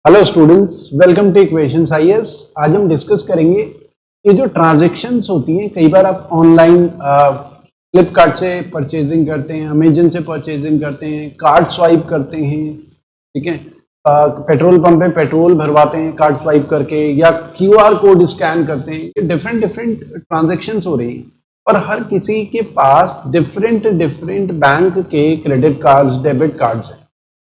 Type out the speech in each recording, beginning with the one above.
Hello students, welcome two equations IAS. आज हम discuss करेंगे ये जो ट्रांजैक्शंस होती हैं। कई बार आप ऑनलाइन फ्लिपकार्ट से परचेजिंग करते हैं, अमेजन से परचेजिंग करते हैं, कार्ड स्वाइप करते हैं, ठीक है। पेट्रोल पंप पे पेट्रोल भरवाते हैं कार्ड स्वाइप करके, या क्यूआर कोड स्कैन करते हैं। ये डिफरेंट डिफरेंट ट्रांजैक्शंस हो रही हैं और हर किसी के पास डिफरेंट डिफरेंट बैंक के क्रेडिट कार्ड्स, डेबिट कार्ड्स हैं,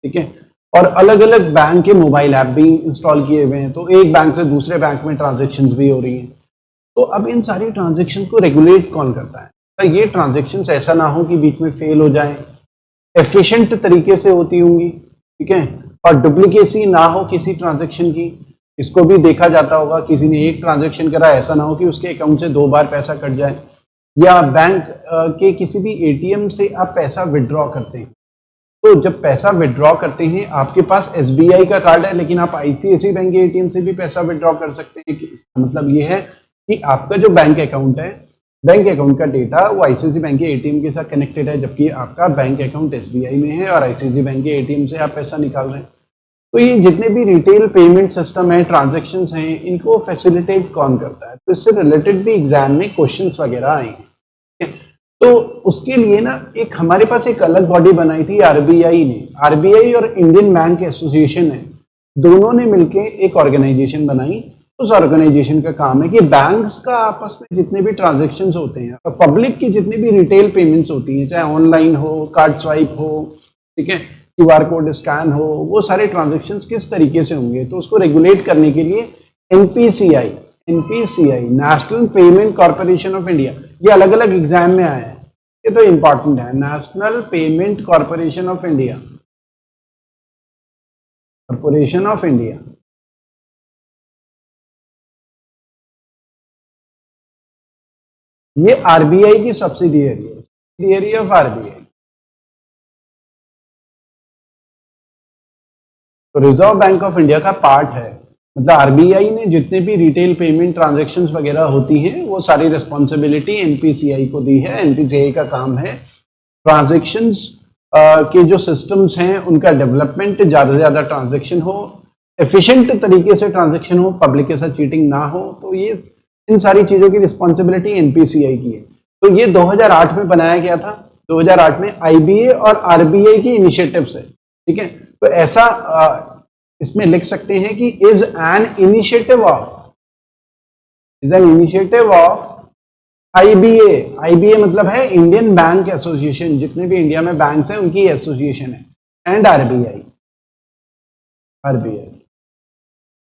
ठीक है। और अलग अलग बैंक के मोबाइल ऐप भी इंस्टॉल किए हुए हैं, तो एक बैंक से दूसरे बैंक में ट्रांजैक्शंस भी हो रही हैं। तो अब इन सारी ट्रांजैक्शंस को रेगुलेट कौन करता है? तो ये ट्रांजैक्शंस ऐसा ना हो कि बीच में फेल हो जाएं, एफिशिएंट तरीके से होती होंगी, ठीक है, और डुप्लीकेसी ना हो किसी ट्रांजैक्शन की। इसको भी देखा जाता होगा, किसी ने एक ट्रांजैक्शन करा, ऐसा ना हो कि उसके अकाउंट से 2 बार पैसा कट जाए। या बैंक के किसी भी एटीएम से आप पैसा विड्रॉ करते हैं, तो जब पैसा विड्रॉ करते हैं, आपके पास एसबीआई का कार्ड है लेकिन आप आईसीआईसीआई बैंक के एटीएम से भी पैसा विड्रॉ कर सकते हैं। इसका मतलब ये है कि आपका जो बैंक अकाउंट है, बैंक अकाउंट का डेटा वो आईसीआईसीआई बैंक के एटीएम के साथ कनेक्टेड है, जबकि आपका बैंक अकाउंट एसबीआई में है और आईसीआईसीआई बैंक के एटीएम से आप पैसा निकाल रहे हैं। तो ये जितने भी रिटेल पेमेंट सिस्टम है, ट्रांजेक्शन हैं, इनको फैसिलिटेट कौन करता है? तो इससे रिलेटेड भी एग्जाम में क्वेश्चन वगैरह आए हैं। तो उसके लिए ना एक हमारे पास एक अलग बॉडी बनाई थी आरबीआई ने। आरबीआई और इंडियन बैंक एसोसिएशन है, दोनों ने मिलकर एक ऑर्गेनाइजेशन बनाई। उस ऑर्गेनाइजेशन का काम है कि बैंक्स का आपस में जितने भी ट्रांजैक्शंस होते हैं, पब्लिक की जितनी भी रिटेल पेमेंट्स होती हैं, चाहे ऑनलाइन हो, कार्ड स्वाइप हो, ठीक है, क्यूआर कोड स्कैन हो, वो सारे ट्रांजैक्शंस किस तरीके से होंगे, तो उसको रेगुलेट करने के लिए NPCI national payment corporation of India, ये अलग अलग एग्जाम में आया है, ये तो इंपॉर्टेंट है। National payment corporation of India, ये आरबीआई की सब्सिडियरी ऑफ आरबीआई। तो रिजर्व बैंक ऑफ इंडिया का पार्ट है। मतलब आरबीआई ने जितने भी रिटेल पेमेंट ट्रांजैक्शंस वगैरह होती हैं, वो सारी रिस्पॉन्सिबिलिटी एनपीसीआई को दी है। एनपीसीआई का काम है ट्रांजैक्शंस के जो सिस्टम्स हैं उनका डेवलपमेंट, ज़्यादा से ज़्यादा ट्रांजैक्शन हो, एफिशिएंट तरीके से ट्रांजैक्शन हो, पब्लिक के साथ चीटिंग ना हो। तो ये इन सारी चीज़ों की रिस्पॉन्सिबिलिटी एनपीसीआई की है। तो ये 2008 में बनाया गया था। 2008 में आईबीए और आरबीआई की इनिशिएटिव से, ठीक है। तो ऐसा इसमें लिख सकते हैं कि is an initiative of IBA मतलब है इंडियन बैंक एसोसिएशन, जितने भी इंडिया में बैंक्स हैं उनकी एसोसिएशन है, and RBI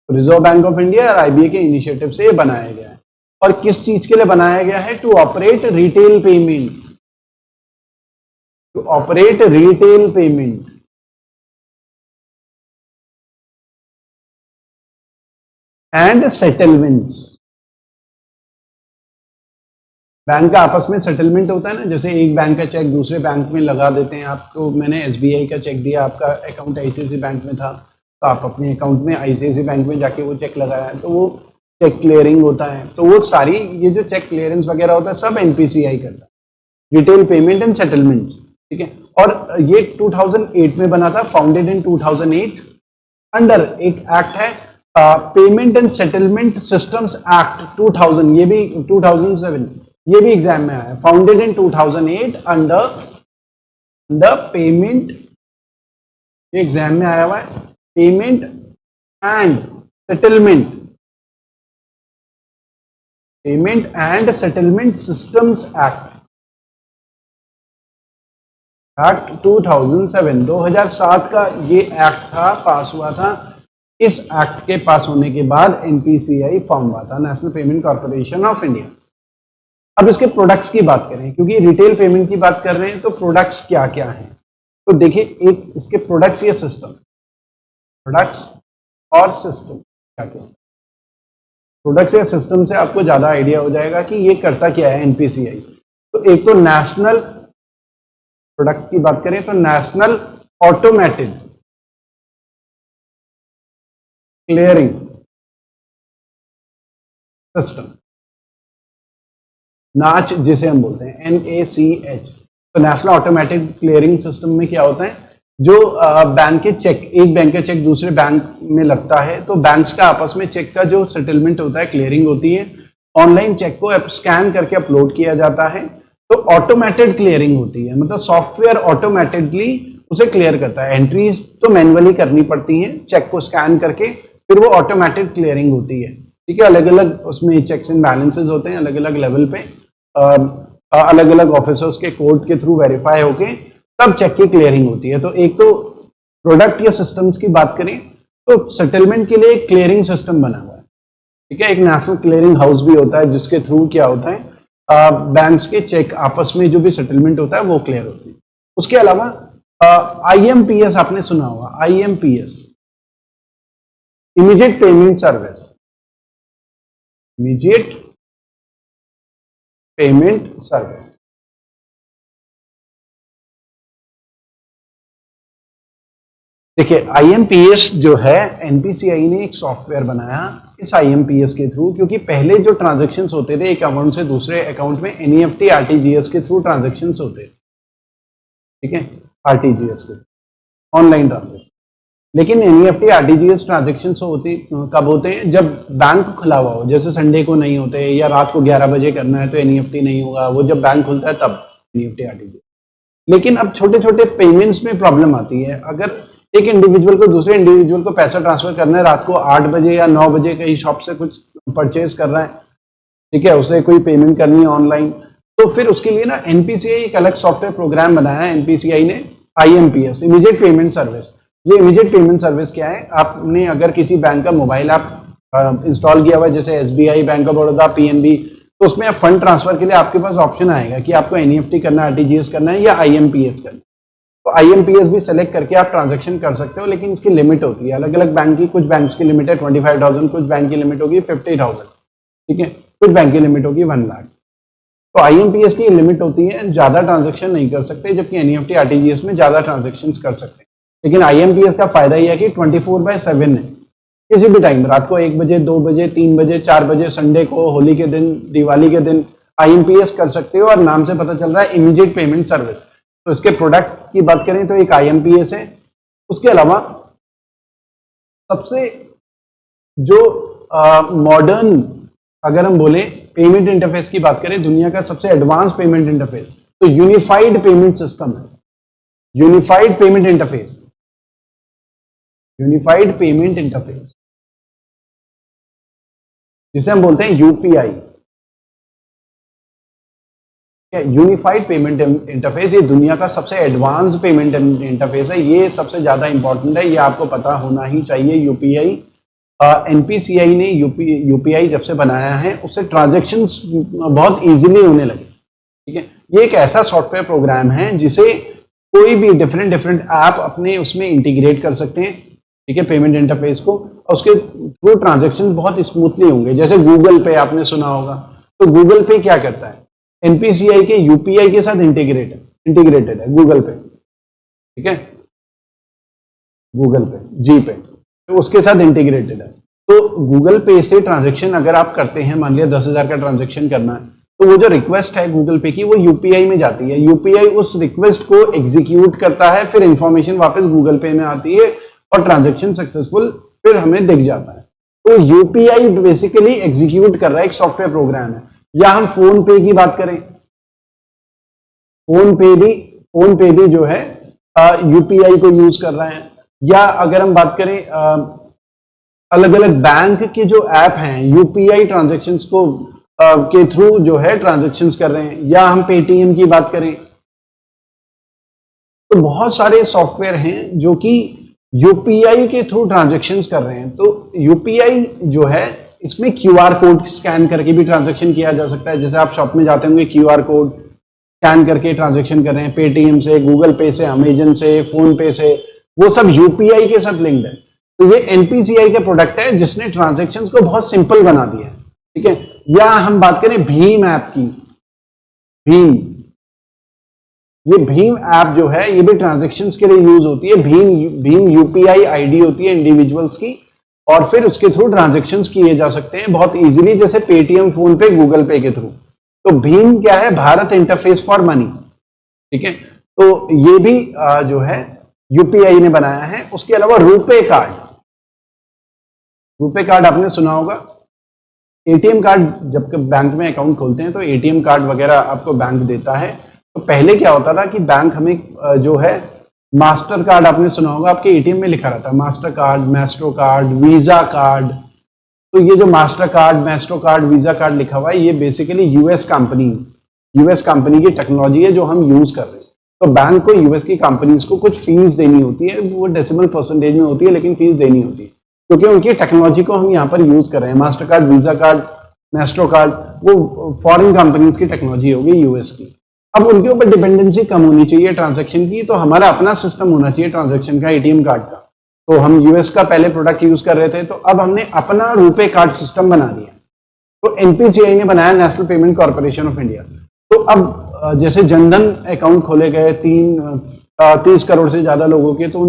reserve bank of India और आईबीए के इनिशिएटिव से बनाया गया है। और किस चीज के लिए बनाया गया है? To operate retail payment and settlements. Bank का आपस में सेटलमेंट होता है ना, जैसे एक बैंक का चेक दूसरे बैंक में लगा देते हैं। आपको मैंने एसबीआई का चेक दिया, आपका अकाउंट आईसीआईसीआई बैंक में था, तो आप अपने अकाउंट में आईसीआईसीआई बैंक में जाके वो चेक लगाया, तो वो चेक क्लियरिंग होता है। तो वो सारी ये जो चेक क्लियरेंस वगैरह होता है सब एनपीसीआई करता है, रिटेल पेमेंट एंड सेटलमेंट्स, ठीक है। और ये 2008 में बना था, फाउंडेड इन 2008 अंडर एक एक्ट है, payment and settlement systems act 2000, ये भी 2007, ये भी एग्जाम में आया। फाउंडेड इन 2008 अंडर पेमेंट, ये एग्जाम में आया हुआ है, payment and settlement systems act 2007 का ये एक्ट था, पास हुआ था। इस एक्ट के पास होने के बाद एनपीसीआई फॉर्म हुआ था, national payment corporation of India. अब इसके प्रोडक्ट्स की बात करें, क्योंकि रिटेल पेमेंट की बात कर रहे हैं, तो प्रोडक्ट्स क्या क्या हैं? तो देखिए, एक इसके प्रोडक्ट्स या सिस्टम, प्रोडक्ट्स और सिस्टम क्या क्या? प्रोडक्ट्स या सिस्टम से आपको ज्यादा आइडिया हो जाएगा कि ये करता क्या है एनपीसीआई। तो एक तो नेशनल प्रोडक्ट की बात करें तो नेशनल ऑटोमेटेड क्लियरिंग सिस्टम, नाच जिसे हम बोलते हैं, NACH। तो नेशनल ऑटोमेटिक क्लियरिंग सिस्टम में क्या होता है? जो बैंक के चेक, एक बैंक का चेक दूसरे बैंक में लगता है, तो बैंक्स का आपस में चेक का जो सेटलमेंट होता है, क्लियरिंग होती है, ऑनलाइन चेक को स्कैन करके अपलोड किया जाता है, तो ऑटोमेटेड क्लियरिंग होती है, मतलब सॉफ्टवेयर ऑटोमेटिकली उसे क्लियर करता है। एंट्रीज तो मैन्युअली करनी पड़ती हैं, चेक को स्कैन करके फिर वो ऑटोमेटेड क्लियरिंग होती है। ठीक है, अलग अलग उसमें चेक्स एंड बैलेंसेस होते हैं, अलग अलग लेवल पे अलग अलग ऑफिसर्स के कोड के थ्रू वेरीफाई होके तब चेक की क्लियरिंग होती है। तो एक तो प्रोडक्ट या सिस्टम्स की बात करें तो सेटलमेंट के लिए एक क्लियरिंग सिस्टम बना हुआ है। ठीक है, एक नेशनल क्लियरिंग हाउस भी होता है जिसके थ्रू क्या होता है, बैंक्स के चेक आपस में जो भी सेटलमेंट होता है वो क्लियर होती है। उसके अलावा IMPS आपने सुना होगा, IMPS, immediate payment service, immediate payment service. देखिए, IMPS जो है, NPCI ने एक सॉफ्टवेयर बनाया इस IMPS के थ्रू, क्योंकि पहले जो ट्रांजैक्शंस होते थे एक अकाउंट से दूसरे अकाउंट में NEFT RTGS के थ्रू ट्रांजैक्शंस होते थे। ठीक है, RTGS के ऑनलाइन ट्रांजैक्शन। लेकिन NEFT RTGS ट्रांजैक्शंस होती कब होते हैं, जब बैंक खुला हुआ हो, जैसे संडे को नहीं होते या रात को 11 बजे करना है तो NEFT नहीं होगा, वो जब बैंक खुलता है तब NEFT RTGS। लेकिन अब छोटे छोटे पेमेंट्स में प्रॉब्लम आती है। अगर एक इंडिविजुअल को दूसरे इंडिविजुअल को पैसा ट्रांसफर करना है रात को 8 बजे या 9 बजे, कहीं शॉप से कुछ परचेज कर रहा है, ठीक है, उसे कोई पेमेंट करनी है ऑनलाइन, तो फिर उसके लिए ना NPCI एक अलग सॉफ्टवेयर प्रोग्राम बनाया है, NPCI ने, IMPS, इमीडिएट पेमेंट सर्विस। ये इमीडिएट पेमेंट सर्विस क्या है, आपने अगर किसी बैंक का मोबाइल ऐप इंस्टॉल किया हुआ है, जैसे SBI, bank of Baroda, PNB, तो उसमें आप फंड ट्रांसफर के लिए आपके पास ऑप्शन आएगा कि आपको NEFT करना है, RTGS करना है या IMPS करना है। तो IMPS भी सेलेक्ट करके आप ट्रांजैक्शन कर सकते हो, लेकिन इसकी लिमिट होती है अलग अलग बैंक की। कुछ बैंक की लिमिट है 25,000, कुछ बैंक की लिमिट होगी 50,000, ठीक है, कुछ बैंक की लिमिट होगी 1 लाख। तो IMPS की लिमिट होती है, ज्यादा ट्रांजैक्शन नहीं कर सकते, जबकि NEFT RTGS में ज्यादा ट्रांजैक्शन कर सकते हैं। लेकिन IMPS का फायदा यह है कि 24/7 है, किसी भी टाइम, रात को 1 बजे, 2 बजे, 3 बजे, 4 बजे, संडे को, होली के दिन, दिवाली के दिन IMPS कर सकते हो, और नाम से पता चल रहा है इमीडिएट पेमेंट सर्विस। तो इसके प्रोडक्ट की बात करें तो एक IMPS है। उसके अलावा सबसे जो मॉडर्न, अगर हम बोले पेमेंट इंटरफेस की बात करें, दुनिया का सबसे एडवांस पेमेंट इंटरफेस तो यूनिफाइड पेमेंट सिस्टम है, unified payment interface, unified payment interface जिसे हम बोलते हैं UPI, यूनिफाइड पेमेंट इंटरफेस। ये दुनिया का सबसे एडवांस पेमेंट इंटरफेस है, ये सबसे ज्यादा इंपॉर्टेंट है, ये आपको पता होना ही चाहिए। UPI, NPCI ने UPI जब से बनाया है उससे ट्रांजैक्शंस बहुत इजीली होने लगे। ठीक है, ये एक ऐसा सॉफ्टवेयर प्रोग्राम है जिसे कोई भी डिफरेंट ऐप अपने उसमें इंटीग्रेट कर सकते हैं, ठीक है, पेमेंट इंटरफेस को, और उसके थ्रू ट्रांजैक्शन बहुत स्मूथली होंगे। जैसे गूगल पे आपने सुना होगा, तो गूगल पे क्या करता है, NPCI के UPI के साथ इंटीग्रेटेड है गूगल पे, ठीक है, गूगल पे, जी पे, तो उसके साथ इंटीग्रेटेड है। तो गूगल पे से ट्रांजैक्शन अगर आप करते हैं, मान लिया 10,000 का ट्रांजैक्शन करना है, तो वो जो रिक्वेस्ट है गूगल पे की वो UPI में जाती है, UPI उस रिक्वेस्ट को एग्जीक्यूट करता है, फिर इंफॉर्मेशन वापस गूगल पे में आती है और ट्रांजैक्शन सक्सेसफुल फिर हमें दिख जाता है। तो UPI बेसिकली एग्जीक्यूट कर रहा है, एक सॉफ्टवेयर प्रोग्राम है। या हम फोन पे की बात करें, फोन पे भी जो है UPI को यूज कर रहे हैं। या अगर हम बात करें अलग अलग बैंक के जो ऐप हैं UPI ट्रांजैक्शंस को के थ्रू जो है ट्रांजैक्शंस कर रहे हैं। या हम पेटीएम की बात करें, तो बहुत सारे सॉफ्टवेयर हैं जो कि UPI के थ्रू ट्रांजैक्शंस कर रहे हैं। तो UPI जो है इसमें QR कोड स्कैन करके भी ट्रांजैक्शन किया जा सकता है। जैसे आप शॉप में जाते होंगे, QR कोड स्कैन करके ट्रांजैक्शन कर रहे हैं, पेटीएम से, गूगल पे से, अमेजन से, फोन पे से, वो सब UPI के साथ लिंक्ड है। तो ये NPCI का प्रोडक्ट है जिसने ट्रांजैक्शंस को बहुत सिंपल बना दिया है, ठीक है। या हम बात करें भीम ऐप की, ये भीम ऐप जो है ये भी ट्रांजैक्शंस के लिए यूज होती है। भीम UPI ID होती है इंडिविजुअल्स की, और फिर उसके थ्रू ट्रांजैक्शंस किए जा सकते हैं बहुत इजीली, जैसे पेटीएम, फोन पे, गूगल पे के थ्रू। तो भीम क्या है, भारत इंटरफेस फॉर मनी, ठीक है। तो ये भी जो है यूपीआई ने बनाया है। उसके अलावा रुपे कार्ड, रुपे कार्ड आपने सुना होगा। एटीएम कार्ड, जब बैंक में अकाउंट खोलते हैं तो एटीएम कार्ड वगैरह आपको बैंक देता है। तो पहले क्या होता था कि बैंक हमें जो है मास्टर कार्ड, आपने सुना होगा, आपके एटीएम में लिखा रहता है master card, Maestro card, visa card. तो ये जो master card, Maestro card, visa card लिखा हुआ है, ये बेसिकली यूएस कंपनी की टेक्नोलॉजी है जो हम यूज कर रहे हैं। तो बैंक को यूएस की कंपनीज को कुछ फीस देनी होती है, वो डेसिमल परसेंटेज में होती है, लेकिन फीस देनी होती है क्योंकि उनकी टेक्नोलॉजी को हम यहाँ पर यूज कर रहे हैं। Master card, visa card, Maestro card, वो फॉरेन कंपनीज की टेक्नोलॉजी होगी यूएस की। अब उनके ऊपर डिपेंडेंसी कम होनी चाहिए ट्रांजैक्शन की, तो हमारा अपना सिस्टम होना चाहिए ट्रांजैक्शन का, एटीएम कार्ड का। तो हम यूएस का पहले प्रोडक्ट यूज कर रहे थे, तो अब हमने अपना रुपे कार्ड सिस्टम बना दिया। तो एनपीसीआई ने बनाया, national payment corporation of India. तो अब जैसे जनधन अकाउंट खोले गए 30 करोड़ से ज्यादा लोगों के, तो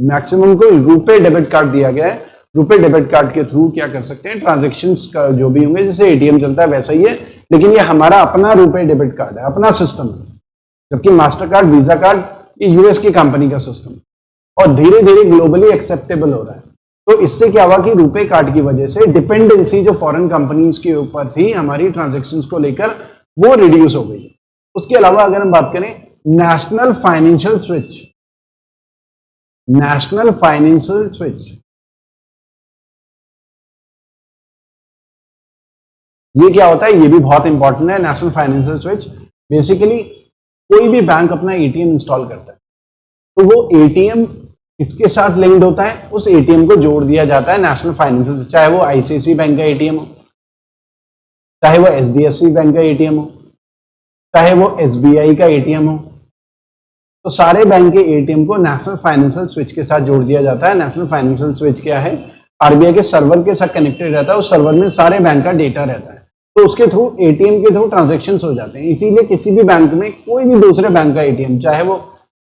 मैक्सिमम को रुपे डेबिट कार्ड दिया गया है। रुपे डेबिट कार्ड के थ्रू क्या कर सकते हैं, ट्रांजैक्शंस का जो भी होंगे, जैसे एटीएम चलता है वैसा ही है, लेकिन ये हमारा अपना रुपे डेबिट कार्ड है, अपना सिस्टम है। जबकि मास्टर कार्ड, वीजा कार्ड, ये यूएस की कंपनी का सिस्टम है और धीरे धीरे ग्लोबली एक्सेप्टेबल हो रहा है। तो इससे क्या हुआ कि रुपे कार्ड की वजह से डिपेंडेंसी जो फॉरेन कंपनीज के ऊपर थी हमारी ट्रांजैक्शंस को लेकर, वो रिड्यूस हो गई। उसके अलावा अगर हम बात करें national financial switch, national financial switch, ये क्या होता है, ये भी बहुत इंपॉर्टेंट है। नेशनल फाइनेंशियल स्विच बेसिकली कोई भी बैंक अपना एटीएम इंस्टॉल करता है, तो वो एटीएम इसके साथ लिंक्ड होता है, उस एटीएम को जोड़ दिया जाता है नेशनल फाइनेंशियल, चाहे वो आईसीआईसीआई बैंक का एटीएम हो, चाहे वो एचडीएफसी बैंक का एटीएम हो, चाहे वो एसबीआई का एटीएम हो। तो सारे बैंक के एटीएम को नेशनल फाइनेंशियल स्विच के साथ जोड़ दिया जाता है। नेशनल फाइनेंशियल स्विच क्या है, आरबीआई के सर्वर के साथ कनेक्टेड रहता है, उस सर्वर में सारे बैंक का डेटा रहता है, तो उसके थ्रू एटीएम के थ्रू ट्रांजैक्शंस हो जाते हैं। इसीलिए किसी भी बैंक में कोई भी दूसरे बैंक का एटीएम, चाहे वो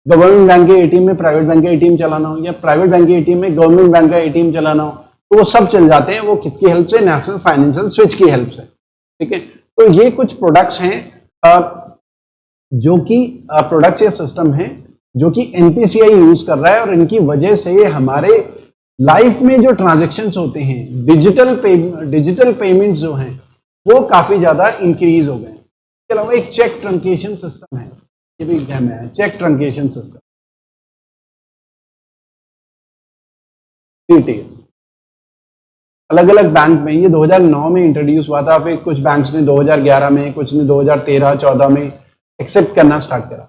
गवर्नमेंट बैंक के एटीएम में प्राइवेट बैंक का एटीएम चलाना हो या प्राइवेट बैंक के एटीएम में गवर्नमेंट बैंक का एटीएम चलाना हो, तो वो सब चल जाते हैं। वो किसकी हेल्प से, नेशनल फाइनेंशियल स्विच की हेल्प से। ठीक है, तो ये कुछ प्रोडक्ट्स हैं जो कि प्रोडक्ट्स या सिस्टम है जो कि एनपीसीआई यूज कर रहा है, और इनकी वजह से हमारे लाइफ में जो ट्रांजेक्शन्स होते हैं, डिजिटल पेमेंट्स जो हैं, वो काफी ज्यादा इंक्रीज हो गए। इसके अलावा एक चेक ट्रंकेशन सिस्टम है, ये भी एग्जाम में है, चेक ट्रंकेशन सिस्टम, सीटीएस। अलग अलग बैंक में ये 2009 में इंट्रोड्यूस हुआ था, फिर कुछ बैंक्स ने 2011 में, कुछ ने 2013-14 में एक्सेप्ट करना स्टार्ट करा।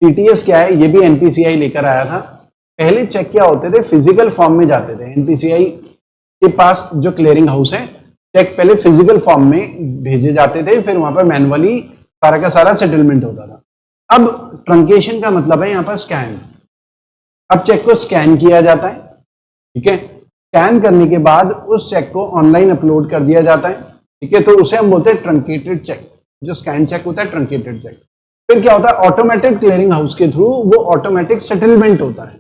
सीटीएस क्या है, ये भी एनपीसीआई लेकर आया था। पहले चेक क्या होते थे, फिजिकल फॉर्म में जाते थे। एनपीसीआई के पास जो क्लियरिंग हाउस है, चेक पहले फिजिकल फॉर्म में भेजे जाते थे, फिर वहां पर मैनुअली सारा का सारा सेटलमेंट होता था। अब ट्रंकेशन का मतलब है यहाँ पर स्कैन। अब चेक को स्कैन किया जाता है, ठीक है, स्कैन करने के बाद उस चेक को ऑनलाइन अपलोड कर दिया जाता है, ठीक है, तो उसे हम बोलते हैं ट्रंकेटेड चेक। जो स्कैन चेक होता है, ट्रंकेटेड चेक। फिर क्या होता है, ऑटोमेटिक क्लियरिंग हाउस के थ्रू वो ऑटोमेटिक सेटलमेंट होता है,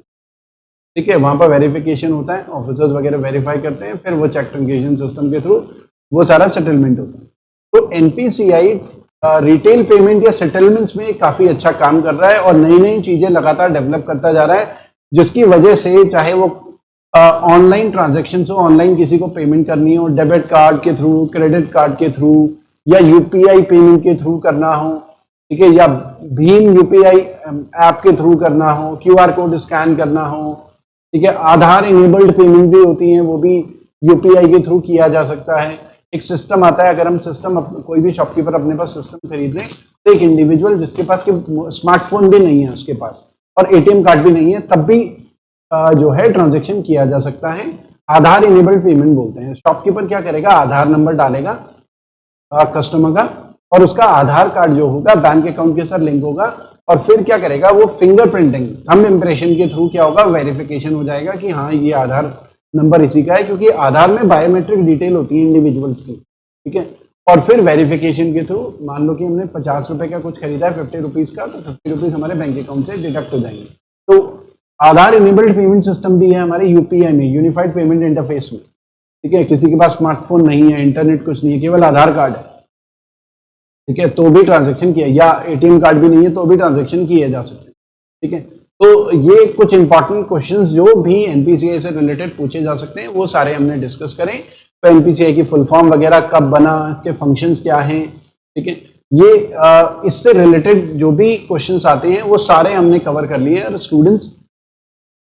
ठीक है, वहां पर वेरिफिकेशन होता है, ऑफिसर्स वगैरह वेरीफाई करते हैं, फिर वो चेक ट्रंकेशन सिस्टम के थ्रू वो सारा सेटलमेंट होता है। तो एनपीसीआई रिटेल पेमेंट या सेटलमेंट्स में काफी अच्छा काम कर रहा है और नई नई चीजें लगातार डेवलप करता जा रहा है, जिसकी वजह से चाहे वो ऑनलाइन ट्रांजैक्शन हो, ऑनलाइन किसी को पेमेंट करनी हो, डेबिट कार्ड के थ्रू, क्रेडिट कार्ड के थ्रू, या यूपीआई पेमेंट के थ्रू करना हो, ठीक है, या भीम यूपीआई ऐप के थ्रू करना हो, क्यूआर कोड स्कैन करना हो, ठीक है, आधार इनेबल्ड पेमेंट भी होती हैं, वो भी यूपीआई के थ्रू किया जा सकता है। एक सिस्टम आता है, अगर हम सिस्टम कोई भी शॉपकीपर अपने पास सिस्टम खरीद लें, तो एक इंडिविजुअल जिसके पास स्मार्टफोन भी नहीं है उसके पास और एटीएम कार्ड भी नहीं है, तब भी जो है ट्रांजैक्शन किया जा सकता है। आधार इनेबल्ड पेमेंट बोलते हैं। शॉपकीपर क्या करेगा, आधार नंबर डालेगा कस्टमर का, और उसका आधार कार्ड जो होगा बैंक अकाउंट के साथ लिंक होगा, और फिर क्या करेगा, वो फिंगरप्रिंटिंग, थंब इंप्रेशन के थ्रू क्या होगा, वेरिफिकेशन हो जाएगा कि हाँ ये आधार नंबर इसी का है, क्योंकि आधार में बायोमेट्रिक डिटेल होती है इंडिविजुअल्स की, ठीक है। और फिर वेरिफिकेशन के थ्रू, मान लो कि हमने 50 रुपए का कुछ खरीदा है 50 रुपीज का, तो 50 रुपीज हमारे बैंक अकाउंट से डिडक्ट हो जाएंगे। तो आधार इनेबल्ड पेमेंट सिस्टम भी है हमारे यूपीआई में, यूनिफाइड पेमेंट इंटरफेस में, ठीक है। किसी के पास स्मार्टफोन नहीं है, इंटरनेट कुछ नहीं है, केवल आधार कार्ड है, ठीक है, तो भी ट्रांजैक्शन किया, या एटीएम कार्ड भी नहीं है तो भी ट्रांजैक्शन किए जा सकते हैं, ठीक है। तो ये कुछ इंपॉर्टेंट क्वेश्चंस जो भी एनपीसीआई से रिलेटेड पूछे जा सकते हैं वो सारे हमने डिस्कस करें। तो एनपीसीआई की फुल फॉर्म वगैरह कब बना, इसके फंक्शंस क्या हैं, ठीक है, ये इससे रिलेटेड जो भी क्वेश्चंस आते हैं वो सारे हमने कवर कर लिए। और स्टूडेंट्स,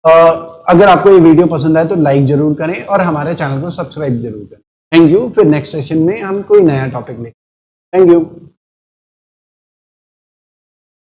अगर आपको ये वीडियो पसंद आए तो लाइक जरूर करें और हमारे चैनल को सब्सक्राइब जरूर करें। Thank you. फिर नेक्स्ट सेशन में हम कोई नया टॉपिक लेंगे। Thank you.